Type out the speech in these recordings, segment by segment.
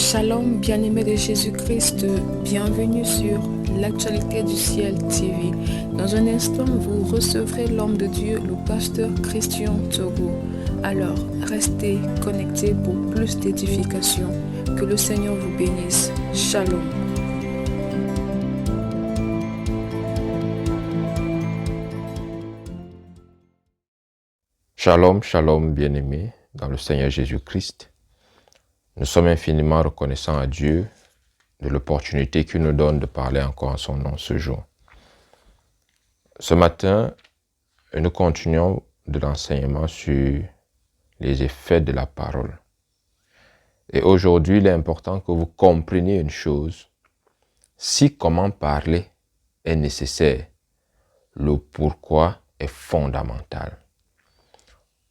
Shalom, bien-aimés de Jésus-Christ, bienvenue sur l'actualité du ciel TV. Dans un instant, vous recevrez l'homme de Dieu, le pasteur Christian Togo. Alors, restez connectés pour plus d'édification. Que le Seigneur vous bénisse. Shalom. Shalom, shalom, bien-aimés dans le Seigneur Jésus-Christ. Nous sommes infiniment reconnaissants à Dieu de l'opportunité qu'il nous donne de parler encore en son nom ce jour. Ce matin, nous continuons de l'enseignement sur les effets de la parole. Et aujourd'hui, il est important que vous compreniez une chose. Si comment parler est nécessaire, le pourquoi est fondamental.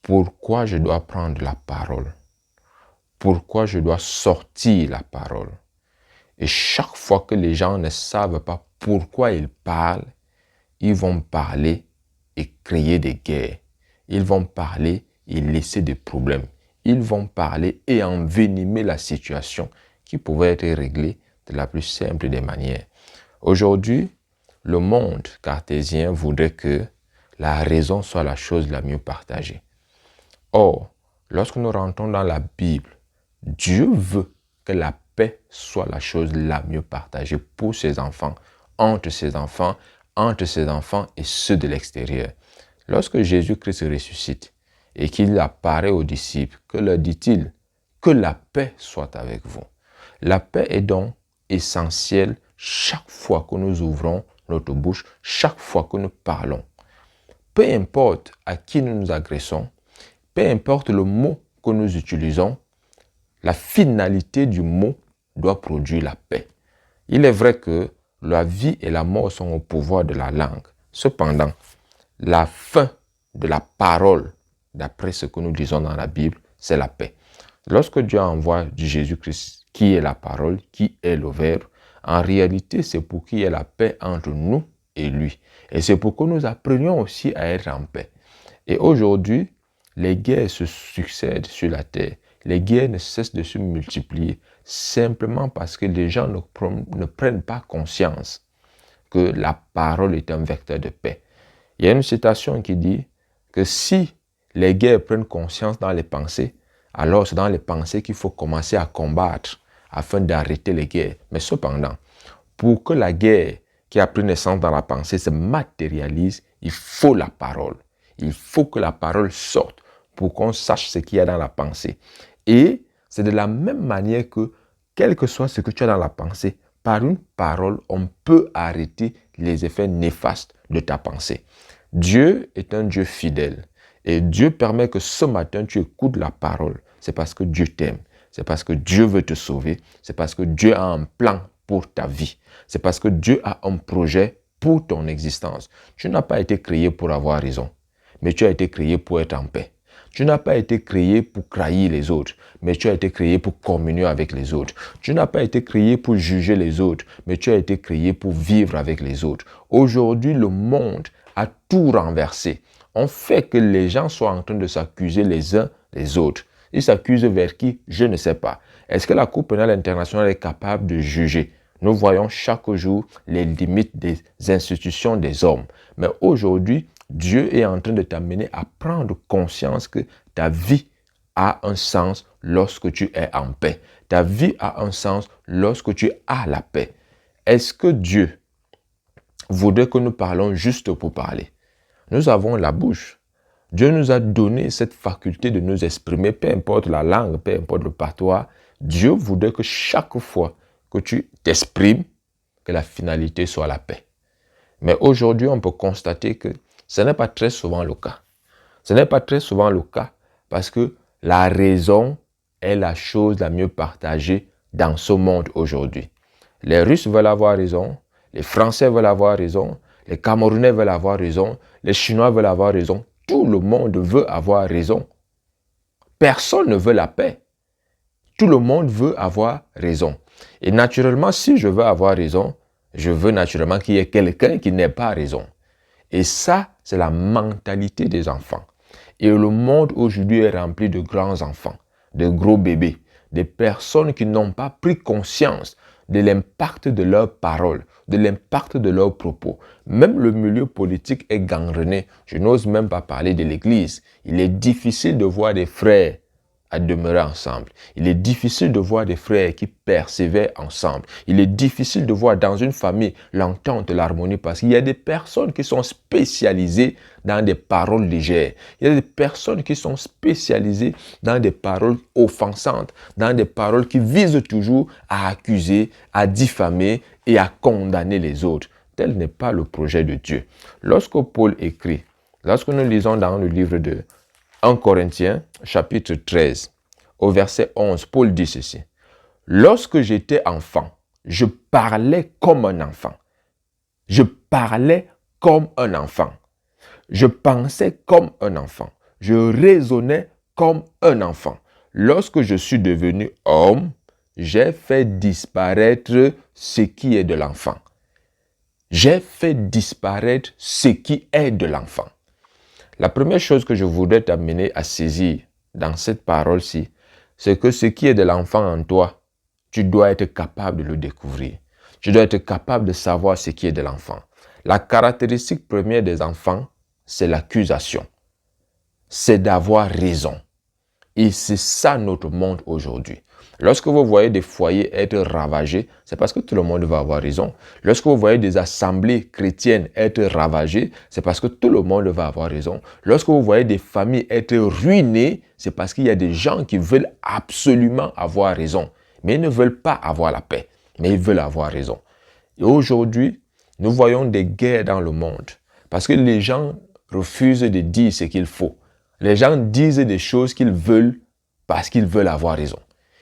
Pourquoi je dois prendre la parole? Pourquoi je dois sortir la parole? Et chaque fois que les gens ne savent pas pourquoi ils parlent, ils vont parler et créer des guerres. Ils vont parler et laisser des problèmes. Ils vont parler et envenimer la situation qui pouvait être réglée de la plus simple des manières. Aujourd'hui, le monde cartésien voudrait que la raison soit la chose la mieux partagée. Or, lorsque nous rentrons dans la Bible, Dieu veut que la paix soit la chose la mieux partagée pour ses enfants, entre ses enfants et ceux de l'extérieur. Lorsque Jésus-Christ ressuscite et qu'il apparaît aux disciples, que leur dit-il? Que la paix soit avec vous. La paix est donc essentielle chaque fois que nous ouvrons notre bouche, chaque fois que nous parlons. Peu importe à qui nous nous agressons, peu importe le mot que nous utilisons, la finalité du mot doit produire la paix. Il est vrai que la vie et la mort sont au pouvoir de la langue. Cependant, la fin de la parole, d'après ce que nous disons dans la Bible, c'est la paix. Lorsque Dieu envoie du Jésus-Christ, qui est la parole, qui est le Verbe, en réalité, c'est pour qu'il y ait la paix entre nous et lui. Et c'est pour que nous apprenions aussi à être en paix. Et aujourd'hui, les guerres se succèdent sur la terre. Les guerres ne cessent de se multiplier simplement parce que les gens ne prennent pas conscience que la parole est un vecteur de paix. Il y a une citation qui dit que si les guerres prennent conscience dans les pensées, alors c'est dans les pensées qu'il faut commencer à combattre afin d'arrêter les guerres. Mais cependant, pour que la guerre qui a pris naissance dans la pensée se matérialise, il faut la parole. Il faut que la parole sorte pour qu'on sache ce qu'il y a dans la pensée. Et c'est de la même manière que, quel que soit ce que tu as dans la pensée, par une parole, on peut arrêter les effets néfastes de ta pensée. Dieu est un Dieu fidèle. Et Dieu permet que ce matin, tu écoutes la parole. C'est parce que Dieu t'aime. C'est parce que Dieu veut te sauver. C'est parce que Dieu a un plan pour ta vie. C'est parce que Dieu a un projet pour ton existence. Tu n'as pas été créé pour avoir raison, mais tu as été créé pour être en paix. Tu n'as pas été créé pour trahir les autres, mais tu as été créé pour communier avec les autres. Tu n'as pas été créé pour juger les autres, mais tu as été créé pour vivre avec les autres. Aujourd'hui, le monde a tout renversé. On fait que les gens soient en train de s'accuser les uns les autres. Ils s'accusent vers qui? Je ne sais pas. Est-ce que la Cour pénale internationale est capable de juger? Nous voyons chaque jour les limites des institutions des hommes. Mais aujourd'hui, Dieu est en train de t'amener à prendre conscience que ta vie a un sens lorsque tu es en paix. Ta vie a un sens lorsque tu as la paix. Est-ce que Dieu voudrait que nous parlons juste pour parler? Nous avons la bouche. Dieu nous a donné cette faculté de nous exprimer, peu importe la langue, peu importe le patois. Dieu voudrait que chaque fois que tu t'exprimes, que la finalité soit la paix. Mais aujourd'hui, on peut constater que ce n'est pas très souvent le cas. Ce n'est pas très souvent le cas parce que la raison est la chose la mieux partagée dans ce monde aujourd'hui. Les Russes veulent avoir raison, les Français veulent avoir raison, les Camerounais veulent avoir raison, les Chinois veulent avoir raison. Tout le monde veut avoir raison. Personne ne veut la paix. Tout le monde veut avoir raison. Et naturellement, si je veux avoir raison, je veux naturellement qu'il y ait quelqu'un qui n'ait pas raison. Et ça, c'est la mentalité des enfants. Et le monde aujourd'hui est rempli de grands enfants, de gros bébés, des personnes qui n'ont pas pris conscience de l'impact de leurs paroles, de l'impact de leurs propos. Même le milieu politique est gangrené. Je n'ose même pas parler de l'Église. Il est difficile de voir des frères à demeurer ensemble. Il est difficile de voir des frères qui persévèrent ensemble. Il est difficile de voir dans une famille l'entente, l'harmonie, parce qu'il y a des personnes qui sont spécialisées dans des paroles légères. Il y a des personnes qui sont spécialisées dans des paroles offensantes, dans des paroles qui visent toujours à accuser, à diffamer et à condamner les autres. Tel n'est pas le projet de Dieu. Lorsque Paul écrit, lorsque nous lisons dans le livre de 1 Corinthiens, chapitre 13, au verset 11, Paul dit ceci. « Lorsque j'étais enfant, je parlais comme un enfant. Je parlais comme un enfant. Je pensais comme un enfant. Je raisonnais comme un enfant. Lorsque je suis devenu homme, j'ai fait disparaître ce qui est de l'enfant. J'ai fait disparaître ce qui est de l'enfant. » La première chose que je voudrais t'amener à saisir dans cette parole-ci, c'est que ce qui est de l'enfant en toi, tu dois être capable de le découvrir. Tu dois être capable de savoir ce qui est de l'enfant. La caractéristique première des enfants, c'est l'accusation. C'est d'avoir raison. Et c'est ça notre monde aujourd'hui. Lorsque vous voyez des foyers être ravagés, c'est parce que tout le monde va avoir raison. Lorsque vous voyez des assemblées chrétiennes être ravagées, c'est parce que tout le monde va avoir raison. Lorsque vous voyez des familles être ruinées, c'est parce qu'il y a des gens qui veulent absolument avoir raison. Mais ils ne veulent pas avoir la paix, mais ils veulent avoir raison. Et aujourd'hui, nous voyons des guerres dans le monde parce que les gens refusent de dire ce qu'il faut. Les gens disent des choses qu'ils veulent parce qu'ils veulent avoir raison.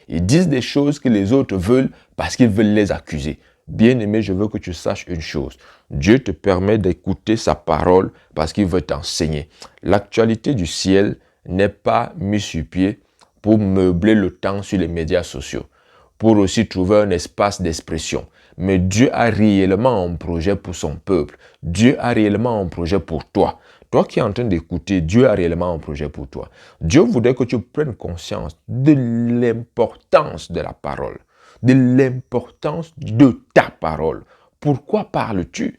Ils disent des choses que les autres veulent parce qu'ils veulent les accuser. Bien-aimé, je veux que tu saches une chose. Dieu te permet d'écouter sa parole parce qu'il veut t'enseigner. L'actualité du ciel n'est pas mise sur pied pour meubler le temps sur les médias sociaux, pour aussi trouver un espace d'expression. Mais Dieu a réellement un projet pour son peuple. Dieu a réellement un projet pour toi. Toi qui es en train d'écouter, Dieu a réellement un projet pour toi. Dieu voudrait que tu prennes conscience de l'importance de la parole, de l'importance de ta parole. Pourquoi parles-tu?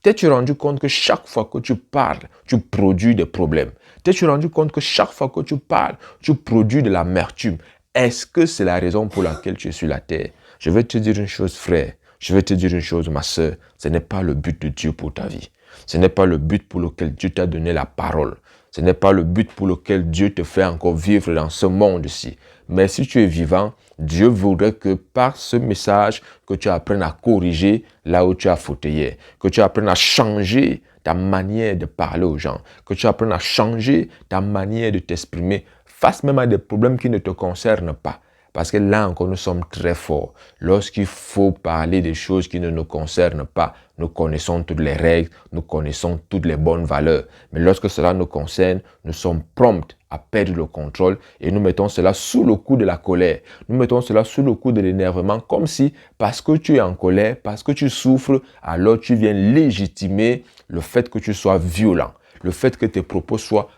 T'es-tu rendu compte que chaque fois que tu parles, tu produis des problèmes? T'es-tu rendu compte que chaque fois que tu parles, tu produis de l'amertume? Est-ce que c'est la raison pour laquelle tu es sur la terre? Je vais te dire une chose, frère. Je vais te dire une chose, ma sœur. Ce n'est pas le but de Dieu pour ta vie. Ce n'est pas le but pour lequel Dieu t'a donné la parole. Ce n'est pas le but pour lequel Dieu te fait encore vivre dans ce monde-ci. Mais si tu es vivant, Dieu voudrait que par ce message, que tu apprennes à corriger là où tu as fauté hier. Que tu apprennes à changer ta manière de parler aux gens. Que tu apprennes à changer ta manière de t'exprimer face même à des problèmes qui ne te concernent pas. Parce que là encore, nous sommes très forts. Lorsqu'il faut parler des choses qui ne nous concernent pas, nous connaissons toutes les règles, nous connaissons toutes les bonnes valeurs. Mais lorsque cela nous concerne, nous sommes prompts à perdre le contrôle et nous mettons cela sous le coup de la colère. Nous mettons cela sous le coup de l'énervement, comme si, parce que tu es en colère, parce que tu souffres, alors tu viens légitimer le fait que tu sois violent, le fait que tes propos soient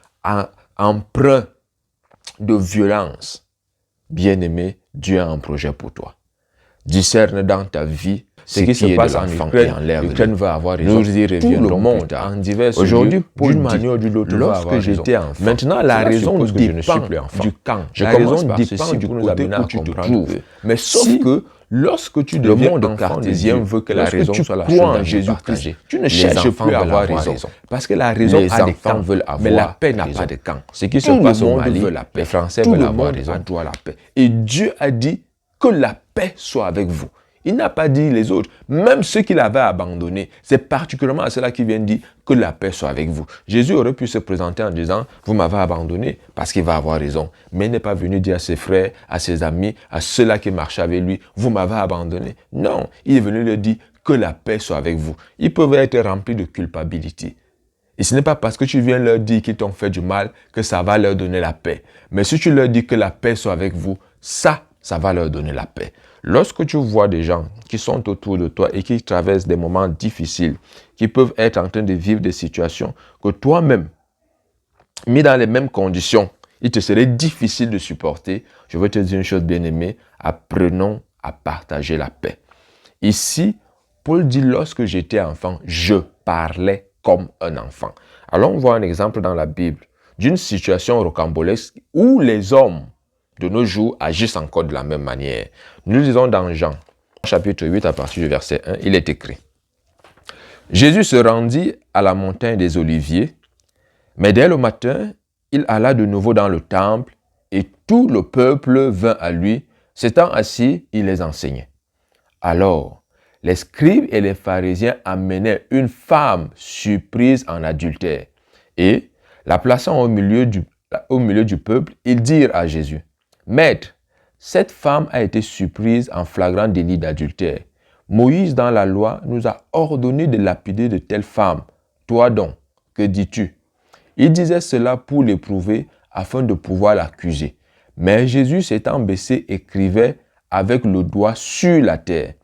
empreints de violence. Bien-aimé, Dieu a un projet pour toi. Discerne dans ta vie ce qui se passe en Ukraine. L'Ukraine va avoir raison. Nous y reviendrons tout le monde en divers aujourd'hui, d'une manière ou d'une autre, lorsque j'étais enfant. Maintenant, la raison dépend du camp. La raison dépend du côté où tu te trouves. Mais sauf que lorsque tu deviens enfant cartésien veut que la raison soit la chose en Jésus-Christ, tu ne cherches plus à avoir raison. Parce que la raison a des camps, mais la paix n'a pas de camp. Ce qui se passe au Mali, les Français veulent avoir raison. Tout le monde a droit à la paix. Et Dieu a dit que la paix soit avec vous. Il n'a pas dit les autres, même ceux qu'il avait abandonnés. C'est particulièrement à cela qu'il vient dire que la paix soit avec vous. Jésus aurait pu se présenter en disant, vous m'avez abandonné parce qu'il va avoir raison. Mais il n'est pas venu dire à ses frères, à ses amis, à ceux-là qui marchaient avec lui, vous m'avez abandonné. Non, il est venu leur dire que la paix soit avec vous. Ils peuvent être remplis de culpabilité. Et ce n'est pas parce que tu viens leur dire qu'ils t'ont fait du mal que ça va leur donner la paix. Mais si tu leur dis que la paix soit avec vous, ça va leur donner la paix. Lorsque tu vois des gens qui sont autour de toi et qui traversent des moments difficiles, qui peuvent être en train de vivre des situations que toi-même, mis dans les mêmes conditions, il te serait difficile de supporter, je veux te dire une chose, bien-aimé, apprenons à partager la paix. Ici, Paul dit, lorsque j'étais enfant, je parlais comme un enfant. Allons voir un exemple dans la Bible d'une situation rocambolesque où les hommes de nos jours agissent encore de la même manière. Nous lisons dans Jean, chapitre 8, à partir du verset 1, il est écrit: Jésus se rendit à la montagne des Oliviers, mais dès le matin, il alla de nouveau dans le temple, et tout le peuple vint à lui. S'étant assis, il les enseignait. Alors, les scribes et les pharisiens amenaient une femme surprise en adultère, et, la plaçant au milieu du peuple, ils dirent à Jésus: Maître, cette femme a été surprise en flagrant délit d'adultère. Moïse, dans la loi, nous a ordonné de lapider de telles femmes. Toi donc, que dis-tu? Il disait cela pour l'éprouver, afin de pouvoir l'accuser. Mais Jésus, s'étant baissé, écrivait avec le doigt sur la terre.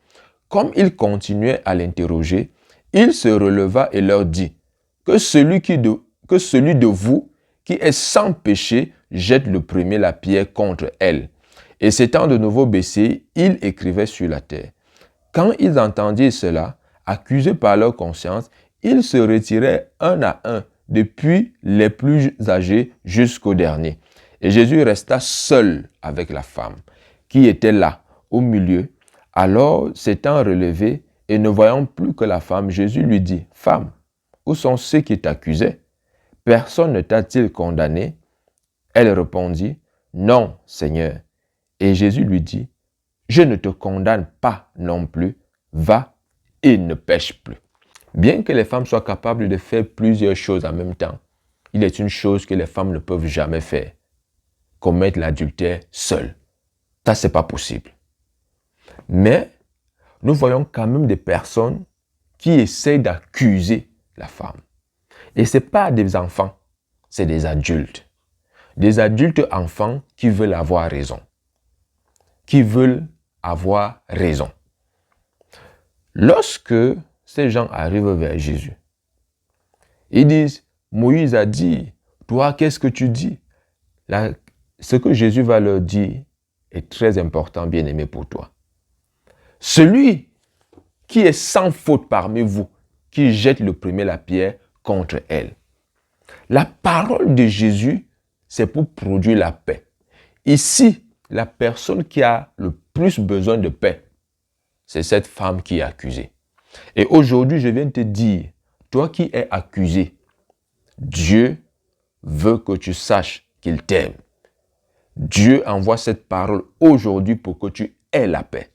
Comme il continuait à l'interroger, il se releva et leur dit: que celui de vous qui est sans péché jette le premier la pierre contre elle. Et s'étant de nouveau baissé, il écrivait sur la terre. Quand ils entendirent cela, accusés par leur conscience, ils se retiraient un à un, depuis les plus âgés jusqu'au dernier. Et Jésus resta seul avec la femme, qui était là, au milieu. Alors, s'étant relevé et ne voyant plus que la femme, Jésus lui dit: Femme, où sont ceux qui t'accusaient? Personne ne t'a-t-il condamné? Elle répondit: Non, Seigneur. Et Jésus lui dit: Je ne te condamne pas non plus, va et ne pêche plus. Bien que les femmes soient capables de faire plusieurs choses en même temps, il est une chose que les femmes ne peuvent jamais faire: commettre l'adultère seule. Ça, c'est pas possible. Mais nous voyons quand même des personnes qui essayent d'accuser la femme. Et ce n'est pas des enfants, c'est des adultes. Des adultes enfants qui veulent avoir raison. Qui veulent avoir raison. Lorsque ces gens arrivent vers Jésus, ils disent: Moïse a dit, toi, qu'est-ce que tu dis? Ce que Jésus va leur dire est très important, bien-aimé, pour toi. Celui qui est sans faute parmi vous, qui jette le premier la pierre contre elle. La parole de Jésus, c'est pour produire la paix. Ici, la personne qui a le plus besoin de paix, c'est cette femme qui est accusée. Et aujourd'hui, je viens te dire, toi qui es accusé, Dieu veut que tu saches qu'il t'aime. Dieu envoie cette parole aujourd'hui pour que tu aies la paix.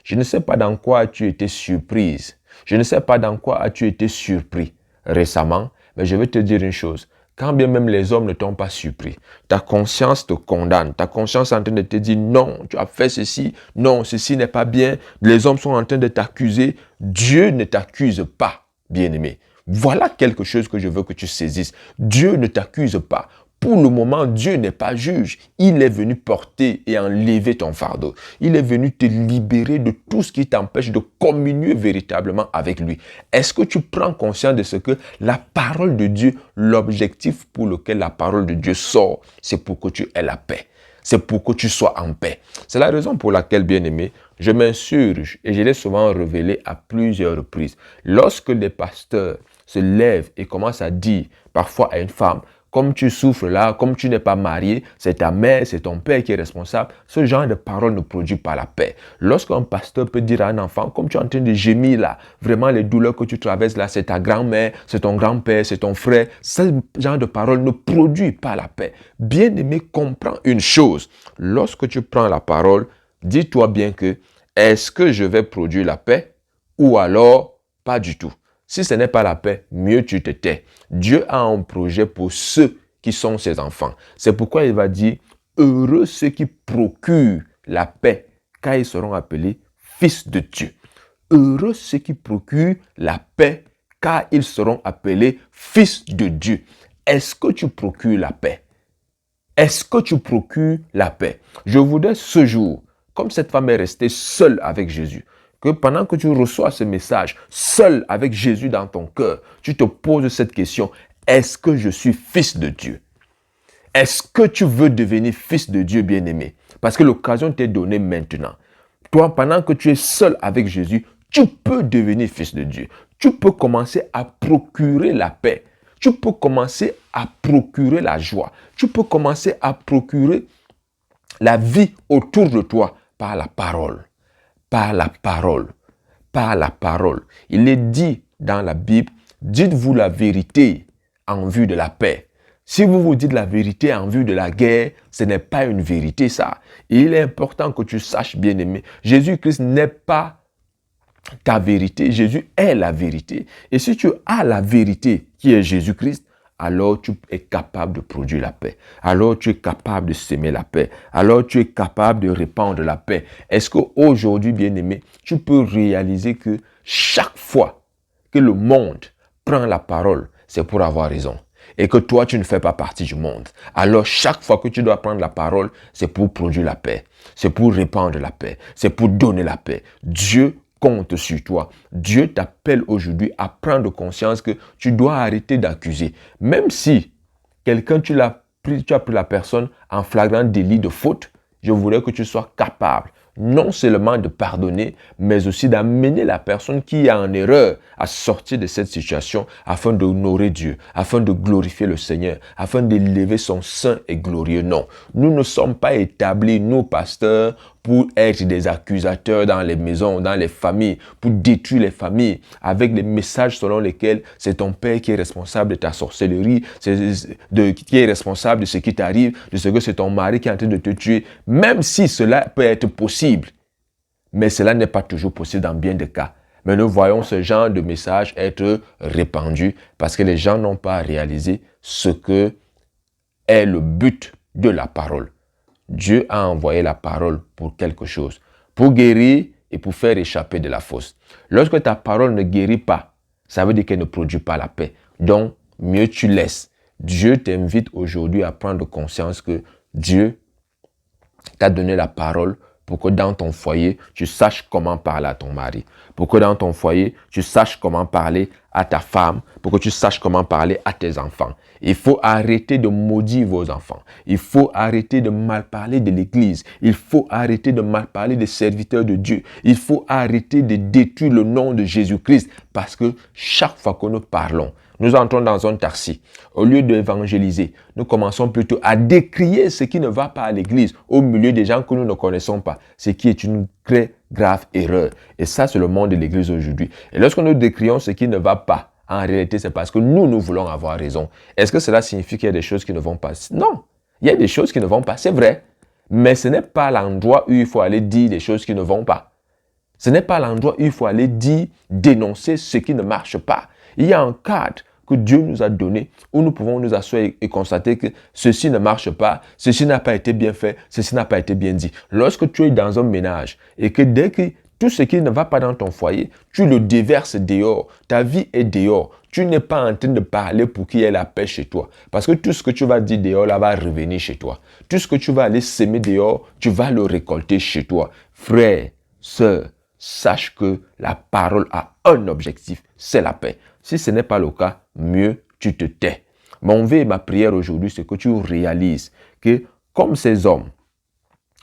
Je ne sais pas dans quoi tu étais surprise. Je ne sais pas dans quoi as-tu été surpris récemment, mais je vais te dire une chose. Quand bien même les hommes ne t'ont pas surpris, ta conscience te condamne. Ta conscience est en train de te dire: non, tu as fait ceci, non, ceci n'est pas bien. Les hommes sont en train de t'accuser. Dieu ne t'accuse pas, bien-aimé. Voilà quelque chose que je veux que tu saisisses. Dieu ne t'accuse pas. Pour le moment, Dieu n'est pas juge. Il est venu porter et enlever ton fardeau. Il est venu te libérer de tout ce qui t'empêche de communier véritablement avec lui. Est-ce que tu prends conscience de ce que la parole de Dieu, l'objectif pour lequel la parole de Dieu sort, c'est pour que tu aies la paix. C'est pour que tu sois en paix. C'est la raison pour laquelle, bien-aimé, je m'insurge et je l'ai souvent révélé à plusieurs reprises. Lorsque les pasteurs se lèvent et commencent à dire parfois à une femme: comme tu souffres là, comme tu n'es pas marié, c'est ta mère, c'est ton père qui est responsable. Ce genre de parole ne produit pas la paix. Lorsqu'un pasteur peut dire à un enfant: comme tu es en train de gémir là, vraiment les douleurs que tu traverses là, c'est ta grand-mère, c'est ton grand-père, c'est ton frère. Ce genre de parole ne produit pas la paix. Bien-aimé, comprends une chose. Lorsque tu prends la parole, dis-toi bien que est-ce que je vais produire la paix ou alors pas du tout? Si ce n'est pas la paix, mieux tu te tais. Dieu a un projet pour ceux qui sont ses enfants. C'est pourquoi il va dire: heureux ceux qui procurent la paix, car ils seront appelés fils de Dieu. Heureux ceux qui procurent la paix, car ils seront appelés fils de Dieu. Est-ce que tu procures la paix? Est-ce que tu procures la paix? Je voudrais ce jour, comme cette femme est restée seule avec Jésus, que pendant que tu reçois ce message, seul avec Jésus dans ton cœur, tu te poses cette question: est-ce que je suis fils de Dieu? Est-ce que tu veux devenir fils de Dieu bien-aimé? Parce que l'occasion t'est donnée maintenant. Toi, pendant que tu es seul avec Jésus, tu peux devenir fils de Dieu. Tu peux commencer à procurer la paix. Tu peux commencer à procurer la joie. Tu peux commencer à procurer la vie autour de toi par la parole. Par la parole. Par la parole. Il est dit dans la Bible, dites-vous la vérité en vue de la paix. Si vous vous dites la vérité en vue de la guerre, ce n'est pas une vérité ça. Il est important que tu saches, bien-aimé, Jésus-Christ n'est pas ta vérité, Jésus est la vérité. Et si tu as la vérité qui est Jésus-Christ, alors tu es capable de produire la paix. Alors tu es capable de s'aimer la paix. Alors tu es capable de répandre la paix. Est-ce qu'aujourd'hui, bien-aimé, tu peux réaliser que chaque fois que le monde prend la parole, c'est pour avoir raison. Et que toi, tu ne fais pas partie du monde. Alors, chaque fois que tu dois prendre la parole, c'est pour produire la paix. C'est pour répandre la paix. C'est pour donner la paix. Dieu compte sur toi. Dieu t'appelle aujourd'hui à prendre conscience que tu dois arrêter d'accuser. Même si quelqu'un, tu as pris la personne en flagrant délit de faute, je voudrais que tu sois capable non seulement de pardonner, mais aussi d'amener la personne qui est en erreur à sortir de cette situation afin d'honorer Dieu, afin de glorifier le Seigneur, afin d'élever son saint et glorieux nom. Nous ne sommes pas établis, nous pasteurs, pour être des accusateurs dans les maisons, dans les familles, pour détruire les familles, avec les messages selon lesquels c'est ton père qui est responsable de ta sorcellerie, qui est responsable de ce qui t'arrive, de ce que c'est ton mari qui est en train de te tuer, même si cela peut être possible. Mais cela n'est pas toujours possible dans bien des cas. Mais nous voyons ce genre de message être répandu parce que les gens n'ont pas réalisé ce que est le but de la parole. Dieu a envoyé la parole pour quelque chose, pour guérir et pour faire échapper de la fosse. Lorsque ta parole ne guérit pas, ça veut dire qu'elle ne produit pas la paix. Donc, mieux tu laisses. Dieu t'invite aujourd'hui à prendre conscience que Dieu t'a donné la parole pour que dans ton foyer, tu saches comment parler à ton mari. Pour que dans ton foyer, tu saches comment parler à ta femme. Pour que tu saches comment parler à tes enfants. Il faut arrêter de maudire vos enfants. Il faut arrêter de mal parler de l'Église. Il faut arrêter de mal parler des serviteurs de Dieu. Il faut arrêter de détruire le nom de Jésus-Christ. Parce que chaque fois que nous parlons, nous entrons dans un taxi. Au lieu d'évangéliser, nous commençons plutôt à décrier ce qui ne va pas à l'église au milieu des gens que nous ne connaissons pas. Ce qui est une très grave erreur. Et ça, c'est le monde de l'église aujourd'hui. Et lorsque nous décrions ce qui ne va pas, en réalité, c'est parce que nous voulons avoir raison. Est-ce que cela signifie qu'il y a des choses qui ne vont pas? Non. Il y a des choses qui ne vont pas, c'est vrai. Mais ce n'est pas l'endroit où il faut aller dire des choses qui ne vont pas. Ce n'est pas l'endroit où il faut aller dire, dénoncer ce qui ne marche pas. Il y a un cadre que Dieu nous a donné, où nous pouvons nous asseoir et constater que ceci ne marche pas, ceci n'a pas été bien fait, ceci n'a pas été bien dit. Lorsque tu es dans un ménage et que dès que tout ce qui ne va pas dans ton foyer, tu le déverses dehors, ta vie est dehors, tu n'es pas en train de parler pour qu'il y ait la paix chez toi. Parce que tout ce que tu vas dire dehors, là, va revenir chez toi. Tout ce que tu vas aller s'aimer dehors, tu vas le récolter chez toi. Frère, sœur, sache que la parole a un objectif, c'est la paix. Si ce n'est pas le cas, mieux tu te tais. Mon vœu et ma prière aujourd'hui, c'est que tu réalises que comme ces hommes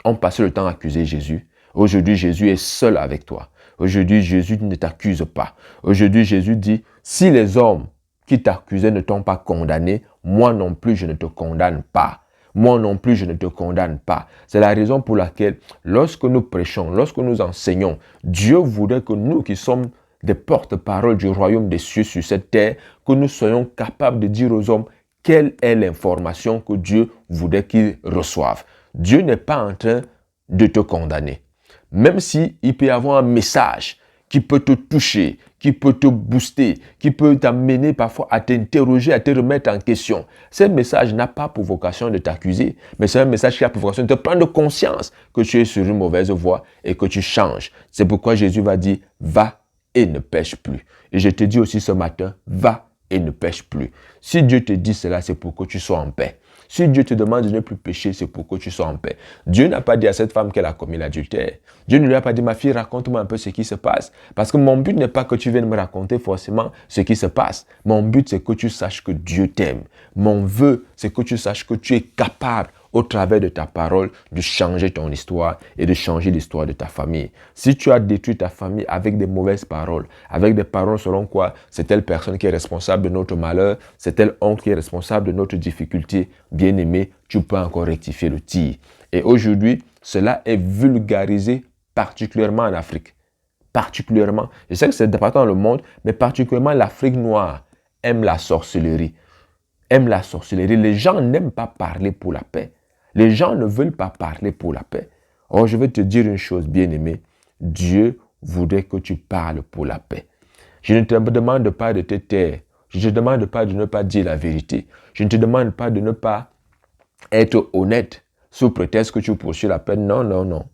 ont passé le temps à accuser Jésus, aujourd'hui Jésus est seul avec toi. Aujourd'hui Jésus ne t'accuse pas. Aujourd'hui Jésus dit, si les hommes qui t'accusaient ne t'ont pas condamné, moi non plus je ne te condamne pas. Moi non plus, je ne te condamne pas. C'est la raison pour laquelle, lorsque nous prêchons, lorsque nous enseignons, Dieu voudrait que nous qui sommes des porte-paroles du royaume des cieux sur cette terre, que nous soyons capables de dire aux hommes quelle est l'information que Dieu voudrait qu'ils reçoivent. Dieu n'est pas en train de te condamner. Même s'il peut y avoir un message qui peut te toucher, qui peut te booster, qui peut t'amener parfois à t'interroger, à te remettre en question. Ce message n'a pas pour vocation de t'accuser, mais c'est un message qui a pour vocation de te prendre conscience que tu es sur une mauvaise voie et que tu changes. C'est pourquoi Jésus va dire, va et ne pêche plus. Et je te dis aussi ce matin, va et ne pêche plus. Si Dieu te dit cela, c'est pour que tu sois en paix. Si Dieu te demande de ne plus pécher, c'est pour que tu sois en paix. Dieu n'a pas dit à cette femme qu'elle a commis l'adultère. Dieu ne lui a pas dit, ma fille, raconte-moi un peu ce qui se passe. Parce que mon but n'est pas que tu viennes me raconter forcément ce qui se passe. Mon but, c'est que tu saches que Dieu t'aime. Mon vœu, c'est que tu saches que tu es capable, au travers de ta parole, de changer ton histoire et de changer l'histoire de ta famille. Si tu as détruit ta famille avec des mauvaises paroles, avec des paroles selon quoi c'est telle personne qui est responsable de notre malheur, c'est tel oncle qui est responsable de notre difficulté, bien aimé, tu peux encore rectifier le tir. Et aujourd'hui, cela est vulgarisé particulièrement en Afrique. Particulièrement. Je sais que c'est partout dans le monde, mais particulièrement l'Afrique noire aime la sorcellerie. Aime la sorcellerie. Les gens n'aiment pas parler pour la paix. Les gens ne veulent pas parler pour la paix. Or, je vais te dire une chose, bien-aimé. Dieu voudrait que tu parles pour la paix. Je ne te demande pas de te taire. Je ne te demande pas de ne pas dire la vérité. Je ne te demande pas de ne pas être honnête sous prétexte que tu poursuis la paix. Non, non, non.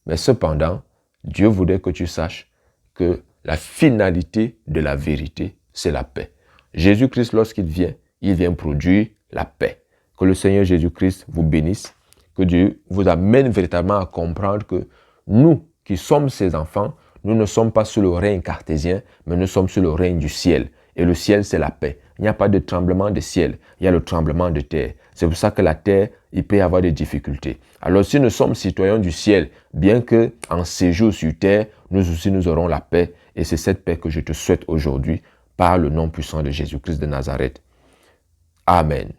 Mais cependant, Dieu voudrait que tu saches que la finalité de la vérité, c'est la paix. Jésus-Christ, lorsqu'il vient produire la paix. Que le Seigneur Jésus-Christ vous bénisse, que Dieu vous amène véritablement à comprendre que nous qui sommes ses enfants, nous ne sommes pas sous le règne cartésien, mais nous sommes sous le règne du ciel. Et le ciel, c'est la paix. Il n'y a pas de tremblement de ciel, il y a le tremblement de terre. C'est pour ça que la terre, il peut y avoir des difficultés. Alors si nous sommes citoyens du ciel, bien qu'en séjour sur terre, nous aussi nous aurons la paix. Et c'est cette paix que je te souhaite aujourd'hui par le nom puissant de Jésus-Christ de Nazareth. Amen.